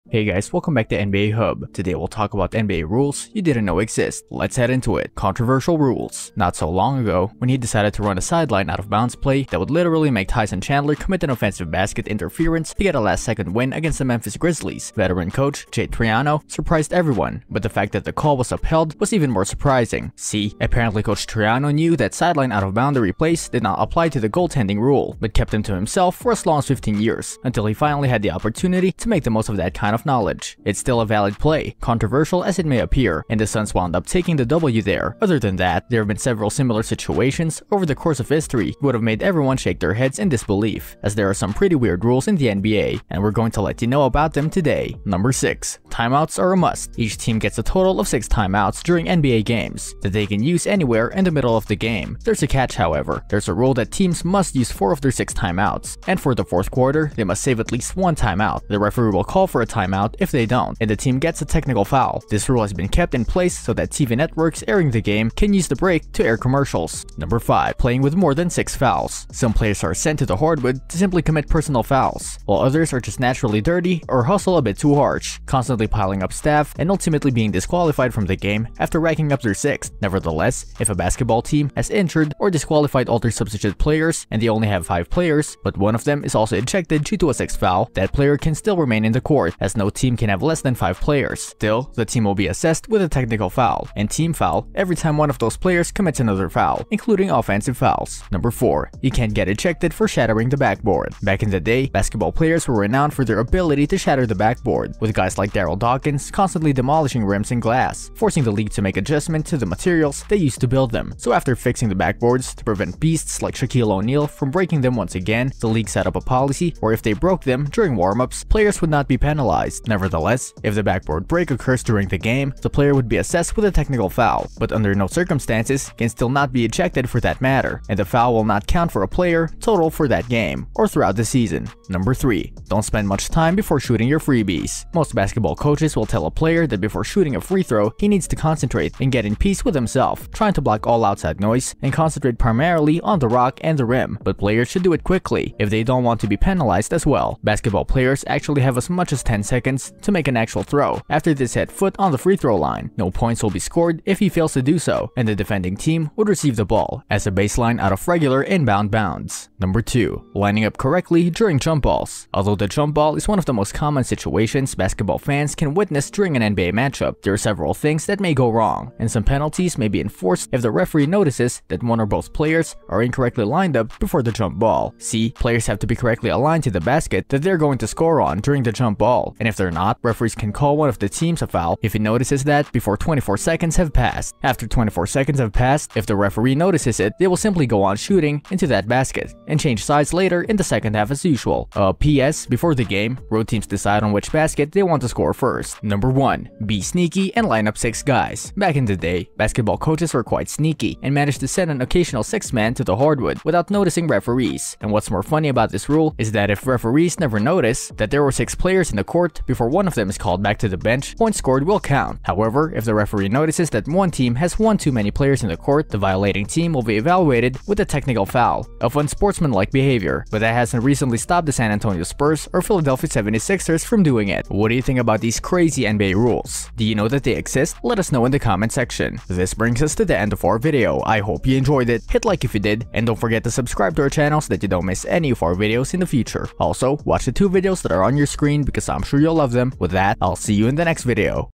Hey guys, welcome back to NBA Hub. Today we'll talk about NBA rules you didn't know exist. Let's head into it. Controversial rules. Not so long ago, when he decided to run a sideline out of bounds play that would literally make Tyson Chandler commit an offensive basket interference to get a last-second win against the Memphis Grizzlies, veteran coach Jay Triano surprised everyone, but the fact that the call was upheld was even more surprising. See, apparently Coach Triano knew that sideline out of boundary plays did not apply to the goaltending rule, but kept them to himself for as long as 15 years, until he finally had the opportunity to make the most of that kind of knowledge. It's still a valid play, controversial as it may appear, and the Suns wound up taking the W there. Other than that, there have been several similar situations over the course of history that would have made everyone shake their heads in disbelief, as there are some pretty weird rules in the NBA, and we're going to let you know about them today. Number 6. Timeouts are a must. Each team gets a total of 6 timeouts during NBA games that they can use anywhere in the middle of the game. There's a catch, however. There's a rule that teams must use 4 of their 6 timeouts, and for the fourth quarter, they must save at least 1 timeout. The referee will call for a timeout if they don't, and the team gets a technical foul. This rule has been kept in place so that TV networks airing the game can use the break to air commercials. Number 5. Playing with more than 6 fouls. Some players are sent to the hardwood to simply commit personal fouls, while others are just naturally dirty or hustle a bit too harsh, constantly piling up staff and ultimately being disqualified from the game after racking up their 6th. Nevertheless, if a basketball team has injured or disqualified all their substitute players and they only have 5 players, but one of them is also ejected due to a 6th foul, that player can still remain in the court, as no team can have less than 5 players. Still, the team will be assessed with a technical foul and team foul every time one of those players commits another foul, including offensive fouls. Number 4. You can't get ejected for shattering the backboard. Back in the day, basketball players were renowned for their ability to shatter the backboard, with guys like Darryl Dawkins constantly demolishing rims and glass, forcing the league to make adjustments to the materials they used to build them. So after fixing the backboards to prevent beasts like Shaquille O'Neal from breaking them once again, the league set up a policy where if they broke them during warm-ups, players would not be penalized. Nevertheless, if the backboard break occurs during the game, the player would be assessed with a technical foul, but under no circumstances can still not be ejected for that matter, and the foul will not count for a player total for that game or throughout the season. Number 3. Don't spend much time before shooting your freebies. Most basketball coaches will tell a player that before shooting a free throw, he needs to concentrate and get in peace with himself, trying to block all outside noise and concentrate primarily on the rock and the rim, but players should do it quickly if they don't want to be penalized as well. Basketball players actually have as much as 10 seconds to make an actual throw after they set foot on the free throw line. No points will be scored if he fails to do so, and the defending team would receive the ball as a baseline out of regular inbound bounds. Number 2. Lining up correctly during jump balls. Although the jump ball is one of the most common situations basketball fans can witness during an NBA matchup, there are several things that may go wrong, and some penalties may be enforced if the referee notices that one or both players are incorrectly lined up before the jump ball. See, players have to be correctly aligned to the basket that they're going to score on during the jump ball, and if they're not, referees can call one of the teams a foul if he notices that before 24 seconds have passed. After 24 seconds have passed, if the referee notices it, they will simply go on shooting into that basket and change sides later in the second half as usual. P.S. Before the game, road teams decide on which basket they want to score first. Number 1. Be sneaky and line up 6 guys. Back in the day, basketball coaches were quite sneaky and managed to send an occasional 6th man to the hardwood without noticing referees. And what's more funny about this rule is that if referees never notice that there were 6 players in the court before one of them is called back to the bench, points scored will count. However, if the referee notices that one team has one too many players in the court, the violating team will be evaluated with a technical foul, of unsportsmanlike behavior, but that hasn't recently stopped the San Antonio Spurs or Philadelphia 76ers from doing it. What do you think about these crazy NBA rules? Do you know that they exist? Let us know in the comment section. This brings us to the end of our video. I hope you enjoyed it. Hit like if you did, and don't forget to subscribe to our channel so that you don't miss any of our videos in the future. Also, watch the 2 videos that are on your screen because I'm sure you'll love them. With that, I'll see you in the next video.